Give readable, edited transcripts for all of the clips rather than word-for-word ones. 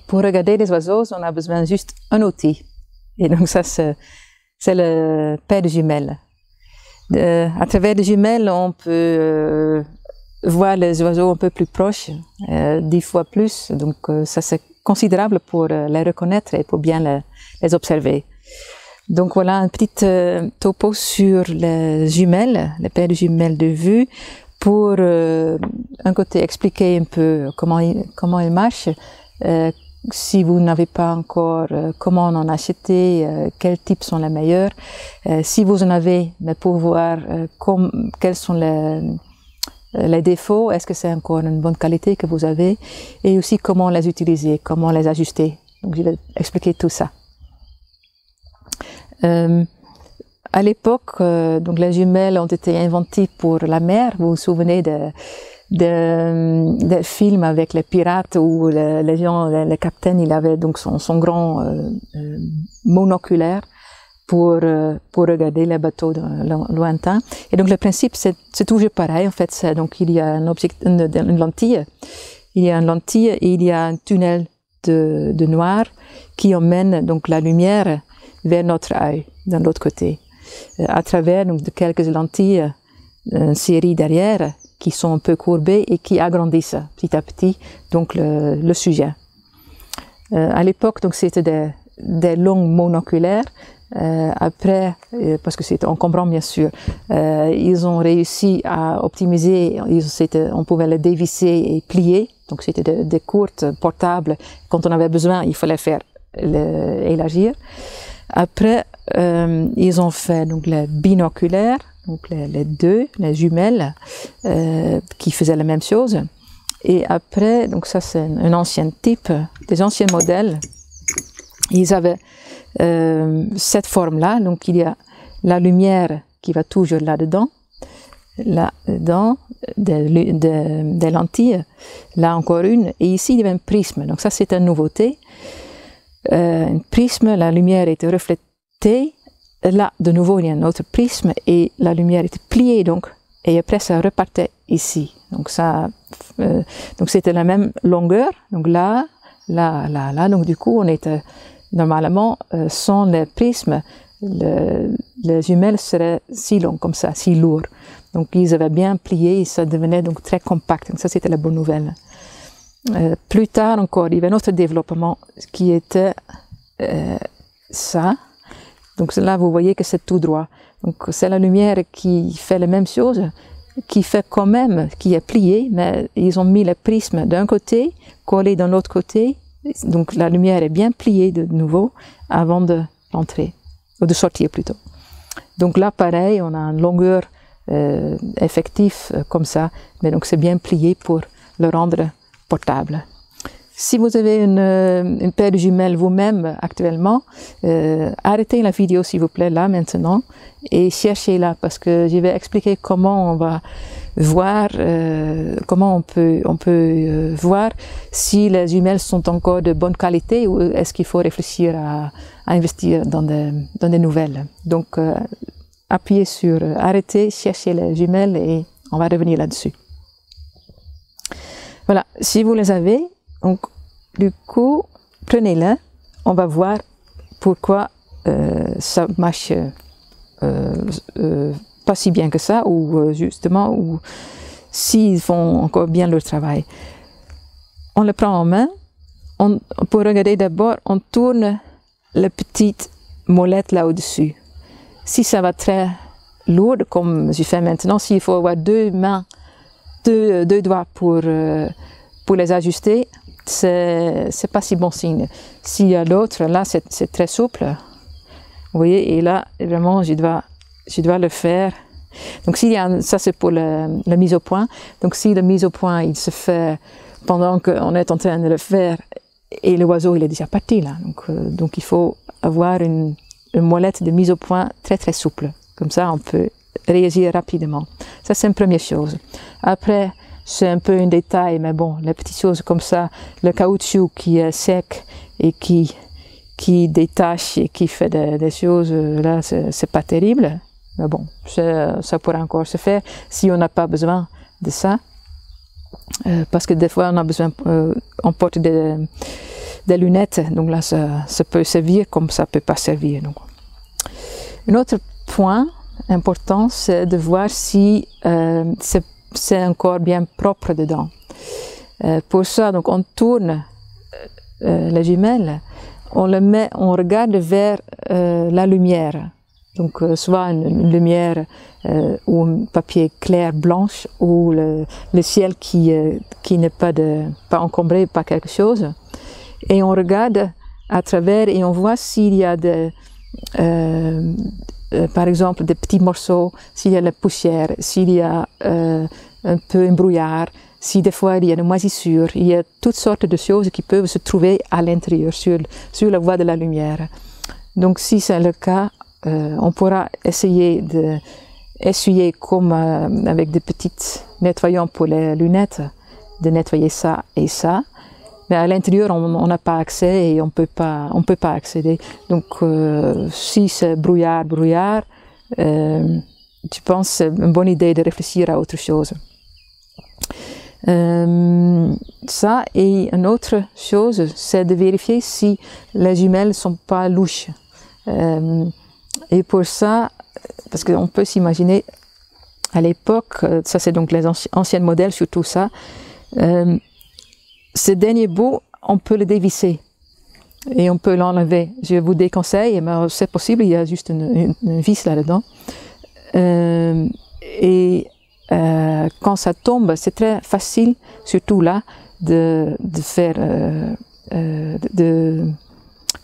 Pour regarder les oiseaux, on a besoin juste d'un outil. Et donc ça, c'est le paire de jumelles. À travers les jumelles, on peut voir les oiseaux un peu plus proches, 10 fois plus. Donc ça, c'est considérable pour les reconnaître et pour bien les observer. Donc voilà un petit topo sur les jumelles, les paires de jumelles de vue, pour un côté expliquer un peu comment ils marchent. Si vous n'avez pas encore comment en acheter, quels types sont les meilleurs, si vous en avez, mais pour voir quels sont les défauts, est-ce que c'est encore une bonne qualité que vous avez, et aussi comment les utiliser, comment les ajuster. Donc je vais expliquer tout ça. À l'époque, donc les jumelles ont été inventées pour la mer. Vous vous souvenez des films avec les pirates où les gens, le capitaine, il avait donc son grand monoculaire pour regarder les bateaux lointains. Et donc le principe, c'est toujours pareil. En fait, donc il y a une lentille, il y a une lentille et il y a un tunnel de noir qui emmène donc la lumière vers notre œil, de l'autre côté, à travers donc de quelques lentilles, une série derrière, qui sont un peu courbées et qui agrandissent petit à petit donc le sujet. À l'époque, donc c'était des longs monoculaires. Après, parce que c'était encombrant bien sûr, ils ont réussi à optimiser. On pouvait les dévisser et plier. Donc c'était des courtes portables. Quand on avait besoin, il fallait faire élargir. Après, ils ont fait donc les binoculaires. Donc les jumelles qui faisaient la même chose. Et après, donc ça c'est un ancien type, des anciens modèles. Ils avaient cette forme-là, donc il y a la lumière qui va toujours là-dedans, des lentilles, là encore une, et ici il y avait un prisme. Donc ça c'est une nouveauté. Un prisme, la lumière était reflétée. Là, de nouveau, il y a un autre prisme et la lumière était pliée, donc, et après ça repartait ici. Donc donc c'était la même longueur. Donc là. Donc du coup, on était normalement sans les prismes, les jumelles seraient si longues comme ça, si lourdes. Donc ils avaient bien plié et ça devenait donc très compact. Donc ça, c'était la bonne nouvelle. Plus tard encore, il y avait un autre développement qui était ça. Donc là, vous voyez que c'est tout droit. Donc c'est la lumière qui fait la même chose, qui fait quand même, qui est pliée, mais ils ont mis le prisme d'un côté, collé de l'autre côté. Donc la lumière est bien pliée de nouveau avant de l'entrer, ou de sortir plutôt. Donc là, pareil, on a une longueur effective comme ça, mais donc c'est bien plié pour le rendre portable. Si vous avez une paire de jumelles vous-même actuellement, arrêtez la vidéo s'il vous plaît là maintenant et cherchez-la parce que je vais expliquer comment on va voir, comment on peut voir si les jumelles sont encore de bonne qualité ou est-ce qu'il faut réfléchir à investir dans des nouvelles. Donc appuyez sur arrêter, cherchez les jumelles et on va revenir là-dessus. Voilà, si vous les avez, donc, du coup, prenez-les, on va voir pourquoi ça marche pas si bien que ça, ou justement, ou s'ils font encore bien leur travail. On le prend en main, pour regarder d'abord, on tourne la petite molette là au-dessus. Si ça va très lourd, comme je fais maintenant, s'il faut avoir deux mains, deux doigts pour les ajuster, c'est pas si bon signe. S'il y a l'autre, là c'est très souple, vous voyez, et là vraiment je dois le faire. Donc s'il y a, ça c'est pour la mise au point. Donc si la mise au point il se fait pendant qu'on est en train de le faire et l'oiseau il est déjà parti là, donc il faut avoir une molette de mise au point très très souple. Comme ça, on peut réagir rapidement. Ça, c'est une première chose. Après, c'est un peu un détail, mais bon, les petites choses comme ça, le caoutchouc qui est sec et qui détache et qui fait des choses, là, c'est pas terrible. Mais bon, ça pourrait encore se faire si on n'a pas besoin de ça. Parce que des fois, on a besoin, on porte des lunettes, donc là, ça peut servir comme ça peut pas servir. Donc. Un autre point important, c'est de voir si c'est encore bien propre dedans. Pour ça, donc, on tourne les jumelles, on regarde vers la lumière. Donc, soit une lumière ou un papier clair blanche ou le ciel qui n'est pas encombré par quelque chose. Et on regarde à travers et on voit s'il y a par exemple des petits morceaux, s'il y a la poussière, s'il y a un peu un brouillard, si des fois il y a une moisissure, il y a toutes sortes de choses qui peuvent se trouver à l'intérieur, sur la voie de la lumière. Donc si c'est le cas, on pourra essayer d'essuyer comme avec des petits nettoyants pour les lunettes, de nettoyer ça et ça. Mais à l'intérieur, on n'a pas accès et on peut pas accéder. Donc, si c'est brouillard, je pense que c'est une bonne idée de réfléchir à autre chose. Ça, et une autre chose, c'est de vérifier si les jumelles ne sont pas louches. Et pour ça, parce qu'on peut s'imaginer, à l'époque, ça c'est donc les anciens modèles, surtout ça, ce dernier bout, on peut le dévisser et on peut l'enlever. Je vous déconseille, mais c'est possible, il y a juste une vis là-dedans. Quand ça tombe, c'est très facile, surtout là, de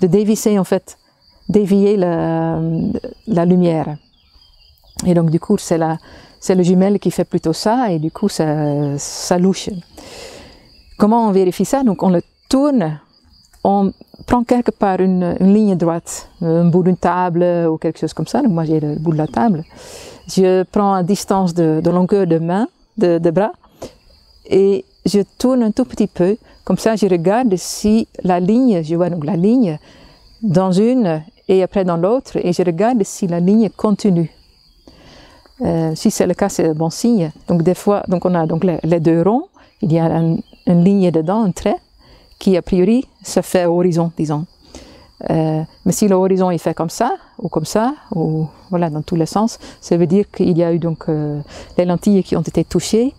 dévisser en fait, dévier la lumière. Et donc du coup, c'est le jumelle qui fait plutôt ça, et du coup, ça louche. Comment on vérifie ça? Donc on le tourne, on prend quelque part une ligne droite, un bout d'une table ou quelque chose comme ça. Donc moi j'ai le bout de la table. Je prends à distance de longueur de main, de bras, et je tourne un tout petit peu. Comme ça, je regarde si la ligne, je vois donc la ligne dans une et après dans l'autre, et je regarde si la ligne continue. Si c'est le cas, c'est un bon signe. Donc des fois, donc on a donc les deux ronds. Il y a une ligne dedans, un trait, qui a priori se fait au horizon, disons. Mais si l'horizon est fait comme ça, ou voilà, dans tous les sens, ça veut dire qu'il y a eu donc les lentilles qui ont été touchées,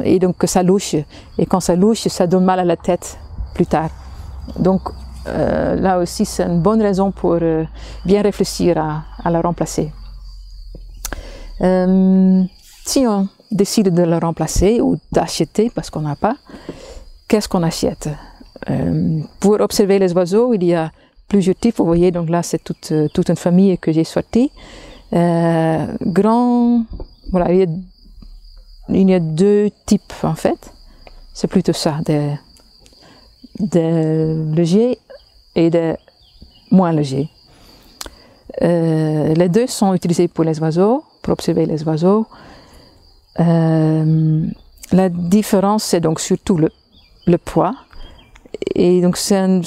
et donc que ça louche. Et quand ça louche, ça donne mal à la tête plus tard. Donc là aussi, c'est une bonne raison pour bien réfléchir à la remplacer. Si on décide de le remplacer ou d'acheter parce qu'on n'a pas, qu'est-ce qu'on achète? Pour observer les oiseaux, il y a plusieurs types. Vous voyez, donc là, c'est toute une famille que j'ai sortie. Voilà, il y a deux types en fait. C'est plutôt ça, des légers et des moins légers. Les deux sont utilisés pour les oiseaux, pour observer les oiseaux. La différence, c'est donc surtout le poids. Et donc c'est une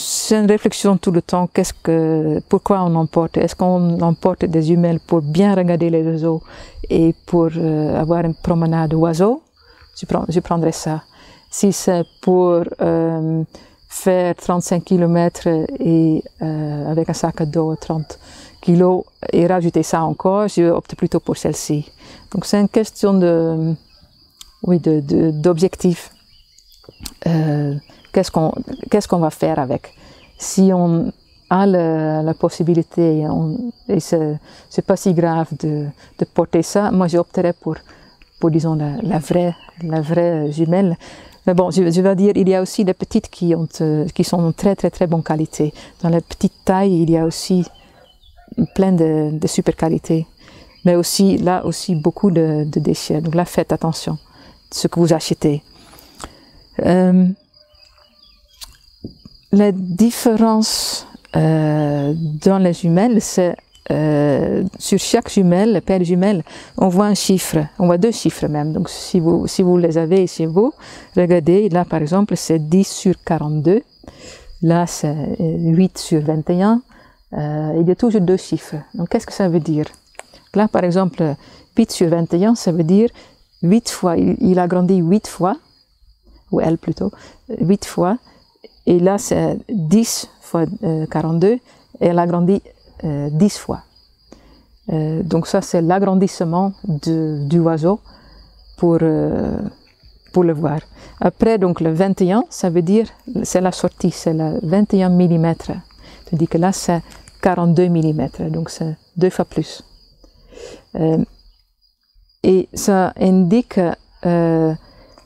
réflexion tout le temps. Pourquoi on emporte? Est-ce qu'on emporte des jumelles pour bien regarder les oiseaux et pour avoir une promenade oiseau? Je prendrais ça. Si c'est pour faire 35 km et avec un sac à dos 30 kg et rajouter ça encore, je opte plutôt pour celle-ci. Donc c'est une question d'objectif. Qu'est-ce qu'on va faire avec? Si on a la possibilité et c'est pas si grave de porter ça, moi j'opterais pour disons la vraie jumelle. Mais bon, je vais dire, il y a aussi des petites qui sont de très très très bonne qualité. Dans la petite taille, il y a aussi plein de super qualité. Mais aussi, là aussi, beaucoup de déchets. Donc là, faites attention à ce que vous achetez. La différence dans les jumelles, c'est sur chaque jumelle, paire de jumelles, on voit un chiffre, on voit 2 chiffres même. Donc si vous les avez chez vous, regardez, là par exemple c'est 10 sur 42, là c'est 8 sur 21, il y a toujours 2 chiffres. Donc qu'est-ce que ça veut dire? Là par exemple 8 sur 21, ça veut dire 8 fois, il a grandi 8 fois, ou elle plutôt, 8 fois, et là c'est 10 fois 42, et elle a grandi 10 fois. Donc ça c'est l'agrandissement du oiseau pour le voir. Après donc le 21, ça veut dire, c'est la sortie, c'est le 21 mm. C'est-à-dire que là c'est 42 mm, donc c'est 2 fois plus. Et ça indique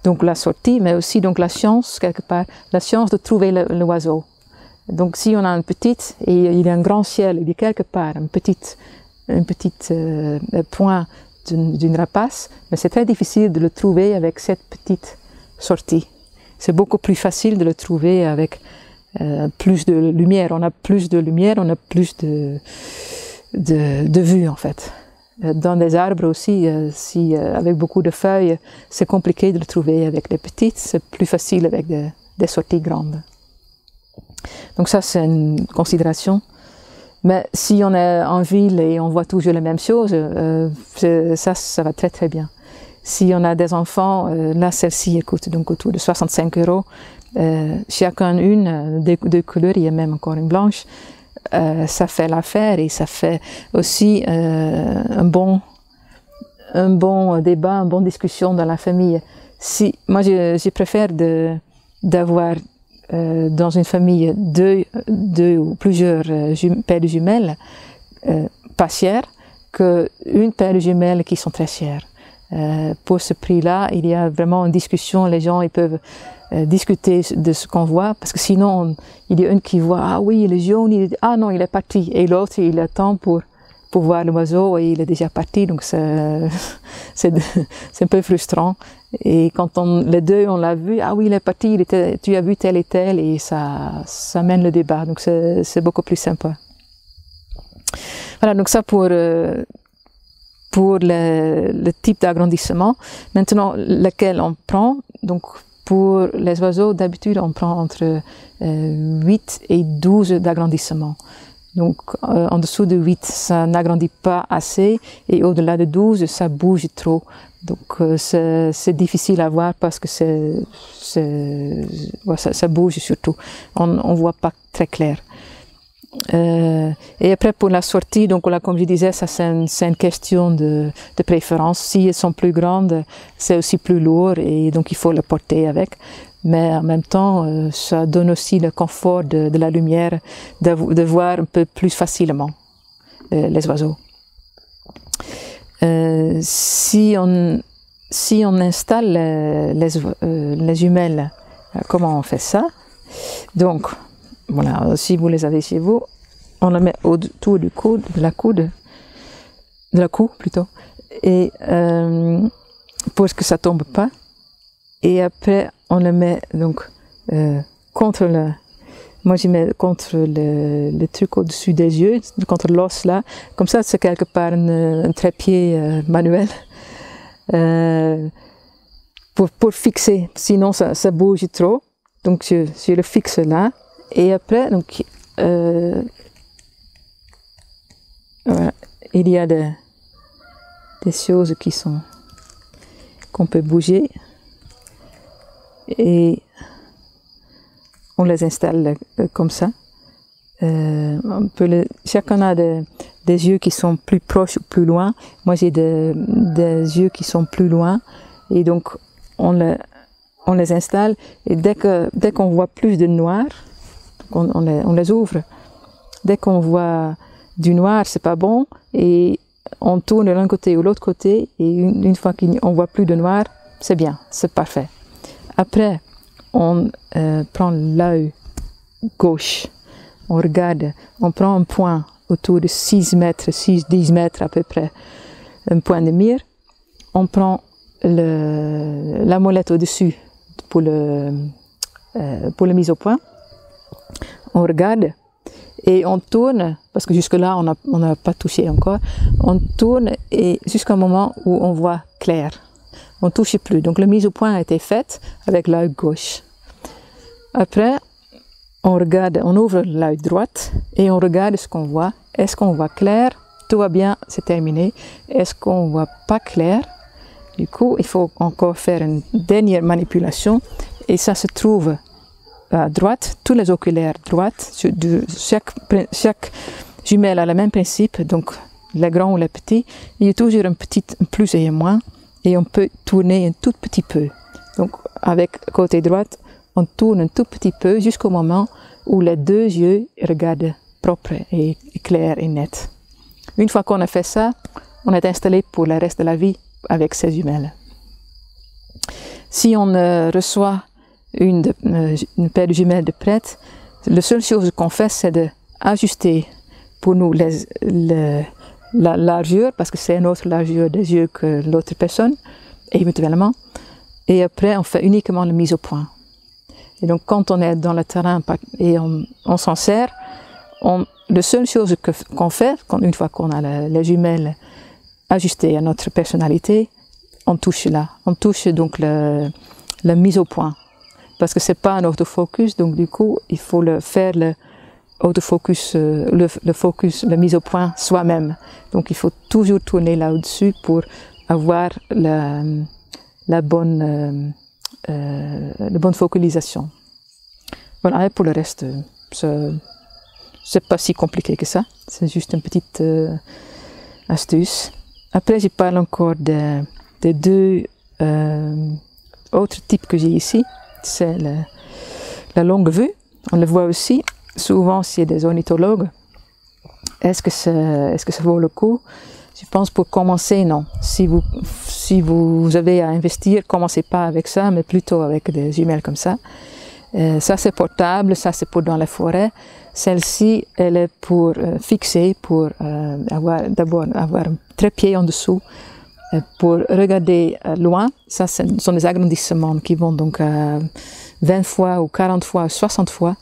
donc la sortie, mais aussi donc la chance, quelque part, la chance de trouver l'oiseau. Donc si on a une petite, et il y a un grand ciel, il y a quelque part un petit point d'une rapace, mais c'est très difficile de le trouver avec cette petite sortie. C'est beaucoup plus facile de le trouver avec plus de lumière. On a plus de lumière, on a plus de vue en fait. Dans des arbres aussi, avec beaucoup de feuilles, c'est compliqué de le trouver. Avec des petites, c'est plus facile avec des sorties grandes. Donc ça, c'est une considération. Mais si on est en ville et on voit toujours les mêmes choses, ça va très très bien. Si on a des enfants, là, celle-ci coûte donc autour de 65 €. Chacun une, deux couleurs, il y a même encore une blanche. Ça fait l'affaire et ça fait aussi un bon débat, une bonne discussion dans la famille. Moi, je préfère d'avoir dans une famille deux ou plusieurs paires de jumelles pas chères qu'une paire de jumelles qui sont très chères. Pour ce prix-là, il y a vraiment une discussion, les gens ils peuvent discuter de ce qu'on voit, parce que sinon il y a une qui voit, ah oui il est jaune, ah non il est parti, et l'autre il attend pour voir l'oiseau et il est déjà parti, donc c'est un peu frustrant. Et quand les deux on l'a vu, ah oui il est parti, tu as vu tel et tel, et ça mène le débat, donc c'est beaucoup plus sympa. Voilà, donc ça pour le type d'agrandissement. Maintenant, lequel on prend, donc pour les oiseaux, d'habitude, on prend entre 8 et 12 d'agrandissement. Donc, en dessous de 8, ça n'agrandit pas assez, et au-delà de 12, ça bouge trop. Donc, c'est difficile à voir parce que ça bouge surtout. On ne voit pas très clair. Et après pour la sortie, donc là, comme je disais, ça c'est une question de préférence. Si elles sont plus grandes, c'est aussi plus lourd et donc il faut le porter avec. Mais en même temps, ça donne aussi le confort de la lumière, de voir un peu plus facilement les oiseaux. Si on installe les jumelles, comment on fait ça? Donc voilà, si vous les avez chez vous, on les met autour du coude, de la coue plutôt, et pour que ça tombe pas. Et après, on le met donc contre moi je mets contre le truc au-dessus des yeux, contre l'os là. Comme ça, c'est quelque part un trépied manuel pour fixer. Sinon, ça bouge trop. Donc je le fixe là. Et après, donc, voilà, il y a des choses qu'on peut bouger et on les installe comme ça. Chacun a des yeux qui sont plus proches ou plus loin. Moi, j'ai des yeux qui sont plus loin et donc on les installe et dès qu'on voit plus de noir, on les ouvre. Dès qu'on voit du noir, c'est pas bon, et on tourne de l'un côté ou l'autre côté, et une fois qu'on voit plus de noir, c'est bien, c'est parfait. Après, on prend l'œil gauche, on regarde, on prend un point autour de 10 mètres à peu près, un point de mire, on prend la molette au-dessus pour le mise au point. On regarde Et on tourne, parce que jusque-là, on n'a pas touché encore, on tourne et jusqu'à un moment où on voit clair. On ne touche plus. Donc la mise au point a été faite avec l'œil gauche. Après, on regarde, on ouvre l'œil droite et on regarde ce qu'on voit. Est-ce qu'on voit clair? Tout va bien, c'est terminé. Est-ce qu'on ne voit pas clair? Du coup, il faut encore faire une dernière manipulation et ça se trouve à droite, tous les oculaires droites, chaque jumelle a le même principe, donc les grands ou les petits, il y a toujours un plus et un moins, et on peut tourner un tout petit peu. Donc avec côté droite, on tourne un tout petit peu jusqu'au moment où les deux yeux regardent propre et clair et net. Une fois qu'on a fait ça, on est installé pour le reste de la vie avec ces jumelles. Si on reçoit une paire de jumelles de prête, la seule chose qu'on fait, c'est d'ajuster pour nous la largeur, parce que c'est une autre largeur des yeux que l'autre personne, éventuellement. Et après, on fait uniquement la mise au point. Et donc, quand on est dans le terrain et on s'en sert, la seule chose qu'on fait, une fois qu'on a les jumelles ajustées à notre personnalité, on touche là. On touche donc la mise au point. Parce que c'est pas un autofocus, donc du coup, il faut faire le autofocus, le focus, la mise au point soi-même. Donc il faut toujours tourner là au-dessus pour avoir la bonne focalisation. Voilà, et pour le reste, c'est pas si compliqué que ça. C'est juste une petite astuce. Après, je parle encore des deux autres types que j'ai ici. C'est la longue vue. On le voit aussi souvent s'il y a des ornithologues. Est-ce que ça vaut le coup? Je pense pour commencer, non. Si vous avez à investir, commencez pas avec ça, mais plutôt avec des jumelles comme ça. Ça c'est portable, ça c'est pour dans la forêt. Celle-ci, elle est pour fixer, pour d'abord avoir un trépied en dessous, pour regarder loin. Ça, ce sont des agrandissements qui vont donc 20 fois ou 40 fois ou 60 fois,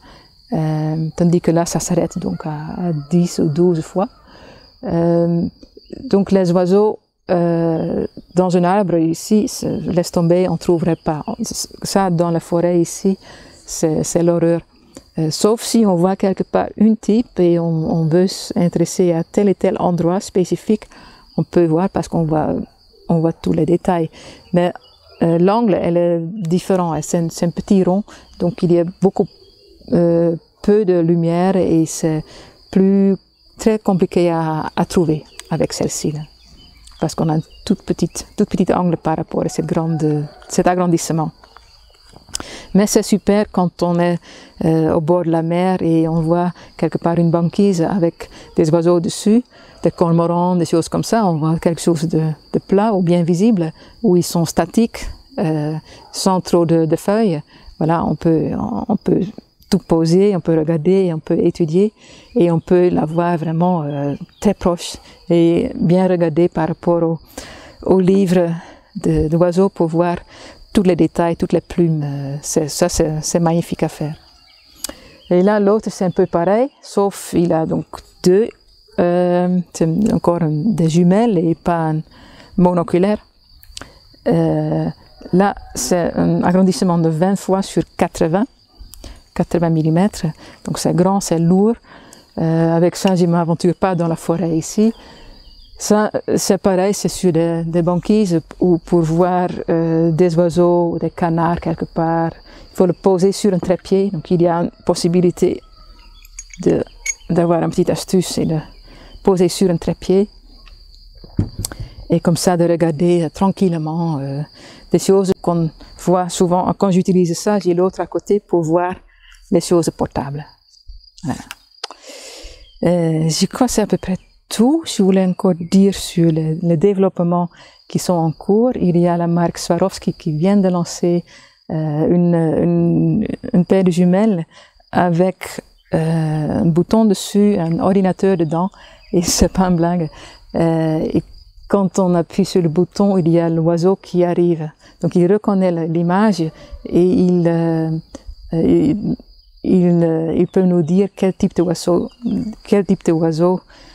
tandis que là, ça s'arrête donc à 10 ou 12 fois. Donc les oiseaux, dans un arbre ici, laisse tomber, on ne trouverait pas. Ça, dans la forêt ici, c'est l'horreur. Sauf si on voit quelque part une type et on veut s'intéresser à tel et tel endroit spécifique, on peut voir parce qu'on voit tous les détails. Mais l'angle, elle est différent. C'est un petit rond, donc il y a beaucoup peu de lumière et c'est très compliqué à trouver avec celle-ci. Parce qu'on a un tout petit angle par rapport à cet agrandissement. Mais c'est super quand on est au bord de la mer et on voit quelque part une banquise avec des oiseaux dessus, des cormorans, des choses comme ça. On voit quelque chose de plat ou bien visible, où ils sont statiques, sans trop de feuilles. Voilà, on peut tout poser, on peut regarder, on peut étudier et on peut la voir vraiment très proche et bien regarder par rapport au livre d'oiseaux pour voir tous les détails, toutes les plumes. C'est magnifique à faire. Et là, l'autre, c'est un peu pareil, sauf il a donc deux, c'est encore des jumelles et pas un monoculaire. Là, c'est un agrandissement de 20 fois sur 80 mm, donc c'est grand, c'est lourd. Avec ça, je ne m'aventure pas dans la forêt ici. Ça, c'est pareil, c'est sur des banquises ou pour voir des oiseaux ou des canards quelque part. Il faut le poser sur un trépied, donc il y a une possibilité d'avoir une petite astuce et de poser sur un trépied. Et comme ça, de regarder tranquillement des choses qu'on voit souvent. Quand j'utilise ça, j'ai l'autre à côté pour voir les choses portables. Voilà. Je crois que c'est à peu près tout. Je voulais encore dire sur les développements qui sont en cours. Il y a la marque Swarovski qui vient de lancer une paire de jumelles avec un bouton dessus, un ordinateur dedans, et c'est pas une blague. Et quand on appuie sur le bouton, il y a l'oiseau qui arrive. Donc il reconnaît l'image et il il peut nous dire quel type d'oiseau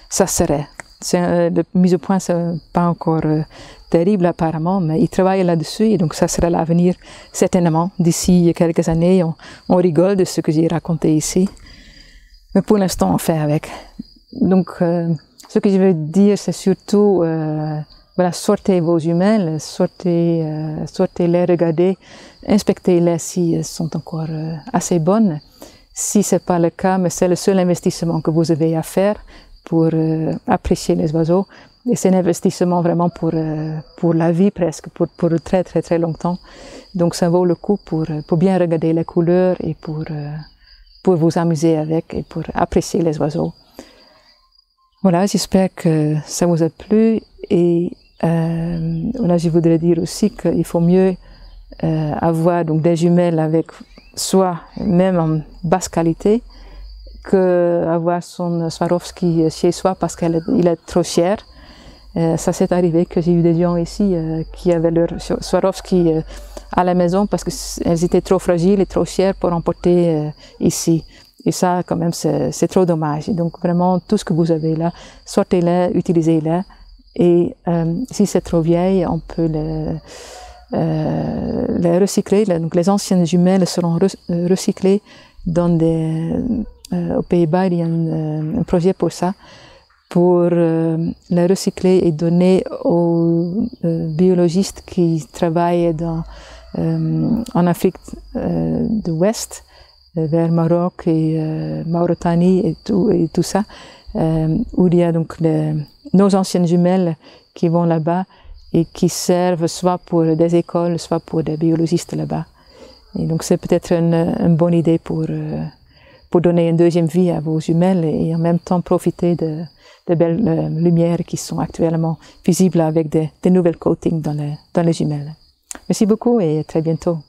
ça serait. La mise au point, c'est pas encore terrible apparemment, mais il travaille là-dessus et donc ça sera l'avenir certainement. D'ici quelques années, on rigole de ce que j'ai raconté ici. Mais pour l'instant, on fait avec. Donc, ce que je veux dire, c'est surtout, voilà, sortez vos jumelles, sortez-les, regardez, inspectez-les si elles sont encore assez bonnes. Si c'est pas le cas, mais c'est le seul investissement que vous avez à faire pour apprécier les oiseaux. Et c'est un investissement vraiment pour la vie presque, pour très très très longtemps. Donc ça vaut le coup pour bien regarder les couleurs et pour vous amuser avec et pour apprécier les oiseaux. Voilà, j'espère que ça vous a plu et voilà, je voudrais dire aussi qu'il faut mieux avoir donc des jumelles avec soi, même en basse qualité, que avoir son Swarovski chez soi parce qu'il est trop cher. Ça s'est arrivé que j'ai eu des gens ici qui avaient leur Swarovski à la maison parce qu'elles étaient trop fragiles et trop chères pour emporter ici. Et ça, quand même, c'est trop dommage. Donc, vraiment, tout ce que vous avez là, sortez-les, utilisez-les. Et si c'est trop vieille, on peut les recycler. Donc, les anciennes jumelles seront recyclées aux Pays-Bas. Il y a un projet pour ça, pour les recycler et donner aux biologistes qui travaillent en Afrique de l'Ouest, vers Maroc et Mauritanie et tout ça, où il y a donc nos anciennes jumelles qui vont là-bas et qui servent soit pour des écoles, soit pour des biologistes là-bas. Et donc c'est peut-être une bonne idée pour donner une deuxième vie à vos jumelles et en même temps profiter de belles lumières qui sont actuellement visibles avec des nouvelles coatings dans les jumelles. Merci beaucoup et à très bientôt.